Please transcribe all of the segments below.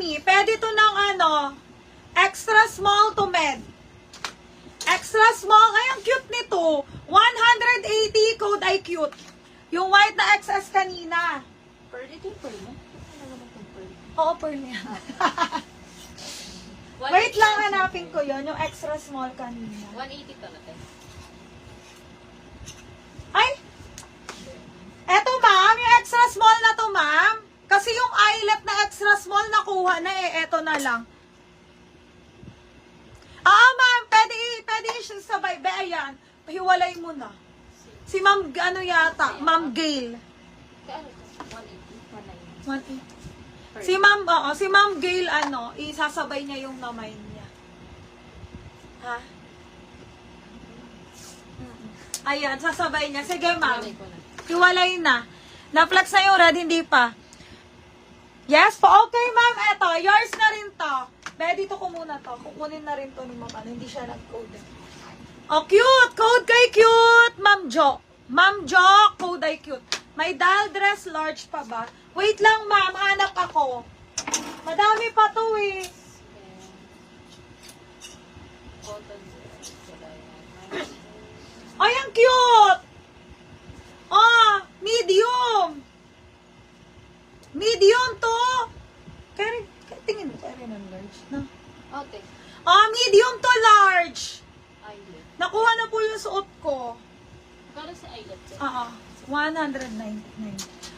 Pwede to ng ano, extra small to med. Extra small. Ay, ang cute nito. 180, code ay cute. Yung white na XS kanina. Pearl, ito yung pearl mo? Ano naman itong pearl? Oo, pearl yan. Wait lang, hanapin ko yon yung extra small kanina. 180 to natin. Ay! Eto ma'am, yung extra small na to ma'am. Kasi yung eyelet na extra small nakuha na eh, eto na lang. Ma'am, pwede siya sabay. Be, ayan, hiwalay mo na. Si ma'am, ano yata, ma'am Gail. Kaya ano to? 180? 190. Si ma'am Gail, ano, isasabay niya yung namay niya. Ha? Ayan, sasabay niya. Sige ma'am. Hiwalay ko na. Hiwalay na. Na-flex na yung red, hindi pa. Yes po. Okay, ma'am. Eto, yours na rin to. Be, dito ko muna to. Kukunin na rin to ni ma'am. Ano, hindi siya nag-code. Oh, cute! Code kay cute! Ma'am Jo. Ma'am Jo, code ay cute. May dial dress large pa ba? Wait lang, ma'am. Hanap ako. Madami pa to eh. Cotton. Ay, ang cute! Medium! Medium to! Kaya, tingin mo, kaya rin ang large, no? Okay. Medium to large! Eyelet. Nakuha na po yung suot ko. Kala si eyelet. 199.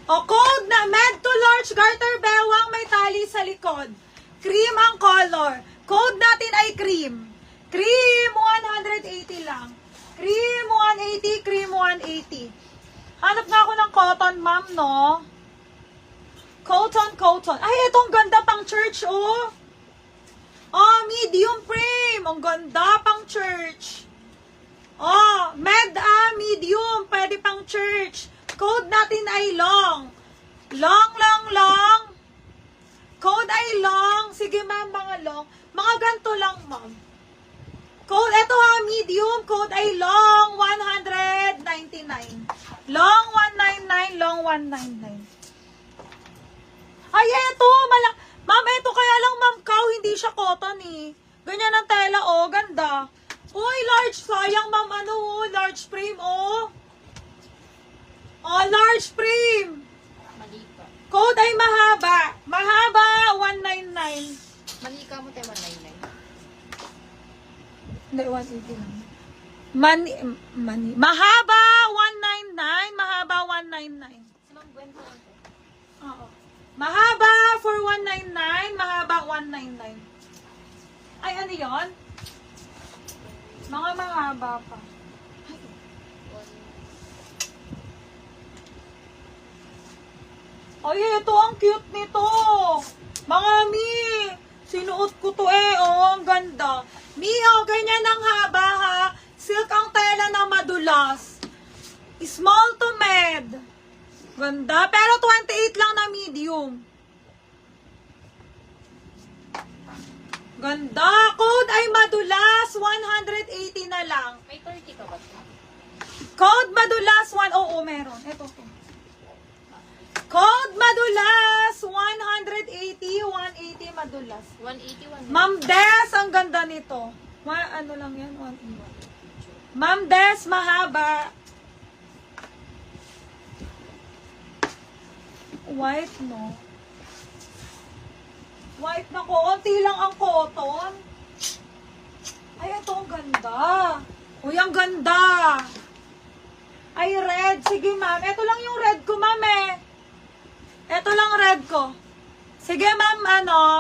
Code na med to large garter bewang may tali sa likod. Cream ang color. Code natin ay cream. Cream 180 lang. Cream 180, cream 180. Hanap nga ako ng cotton, ma'am, no? Cotton. Ay, itong ganda pang church, oh. Medium frame. Ang ganda pang church. Medium. Pwede pang church. Code natin ay long. Long. Code ay long. Sige, ma'am, mga long. Mga ganito lang, ma'am. Code, eto medium. Code ay long 199. Long 199, long 199. Ay, eto, ma'am, eto kaya lang, ma'am, cow, hindi siya cotton eh. Ganyan ang tela, oh, ganda. Uy, large, sayang, ma'am, large frame, large frame. Mali ka. Code ay mahaba. Mahaba, 199. Mali ka mo tayo 199. Hindi, 180 lang. Mahaba, 199. Mahaba, 199. Si Ma'am Gwen po lang to. Oo. Mahaba for 199, mahaba 199. Ay, ano yun? Mga mahaba pa. Ay, ito ang cute nito. Mga mi, sinuot ko to eh. Ang ganda. Mi, ganyan ang haba ha. Silk ang tela na madulas. Small to med. Ganda. Pero 28 lang na medium. Ganda. Code ay madulas. 180 na lang. May 30 ka ba? Code madulas. Oo, meron. Ito to. Code madulas. 180. 180 madulas. 180, 190. Ma'am Des, ang ganda nito. Ano lang yan? 180. Ma'am Des, mahaba. White, no? White na konti lang ang cotton. Ay, ito ang ganda. Uy, ang ganda. Ay, red. Sige, ma'am. Ito lang yung red ko, ma'am, eh. Ito lang red ko. Sige, ma'am,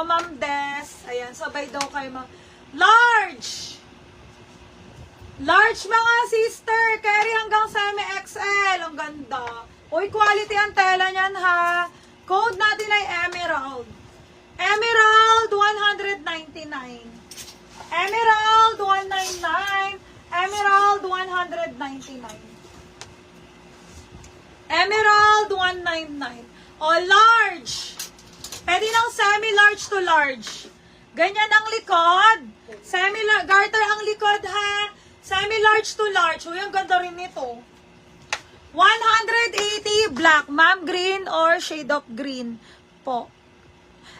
Ma'am Des. Ayan, sabay daw kayo, ma'am. Large. Large, mga sister. Carry hanggang semi-XL. Ang ganda. Uy, quality ang tela niyan, ha. Code natin ay Emerald. Emerald, 199. Emerald, 199. Emerald, 199. Emerald, 199. Large. Pwede ng semi-large to large. Ganyan ang likod. Garter ang likod, ha. Semi-large to large. Uy, ang ganda rin nito. 180 black. Ma'am, green or shade of green po.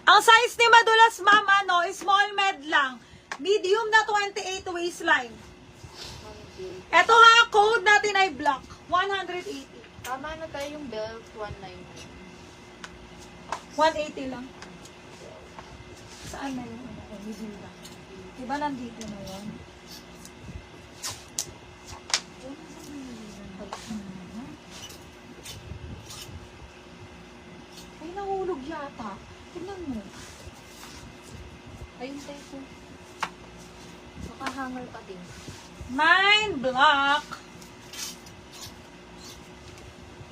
Ang size ni Madulas, ma'am, ano, small med lang. Medium na 28 waistline. Ito ha, code natin ay black. 180. Tama na tayo yung belt, 199. 180 lang. Saan na yung ano ko? Medium lang. Diba nandito na yun? Ay, nahulog yata. Tignan mo. Ayun tayo po. Nakahanger pa din. Mine black.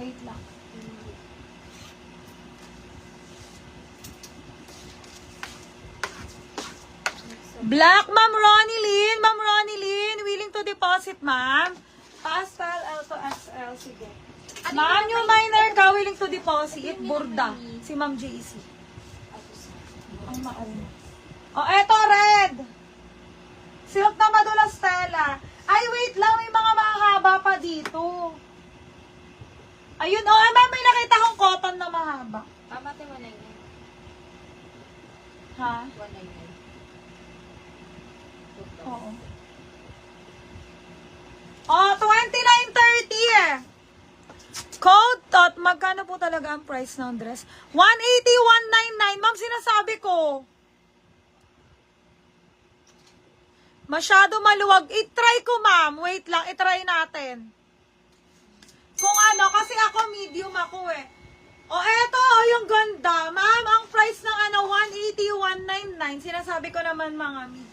Wait lang. Black, Ma'am Ronnie Lynn. Ma'am Ronnie Lynn, willing to deposit, ma'am. Pastel, L to XL, sige. Ma'am, yung minor ka, willing to deposit. Burda. Si Ma'am JC. Ang mauna. Oh, eto, red. Silk na Madulas Stella. Ay, wait lang. May mga mahaba pa dito. Ayun, oh, ay, ma'am, may nakita akong cotton na mahaba. Tama tayo 199. Ha? 199. Oo. Oh, 29.30 eh. Code tot, magkano po talaga ang price ng dress? 180, 199. Ma'am, sinasabi ko. Masyado maluwag. I-try ko, ma'am. Wait lang, i-try natin. Kung ano, kasi ako medium ako eh. O, eto, yung ganda. Ma'am, ang price ng ano, 180, 199. Sinasabi ko naman mga mi.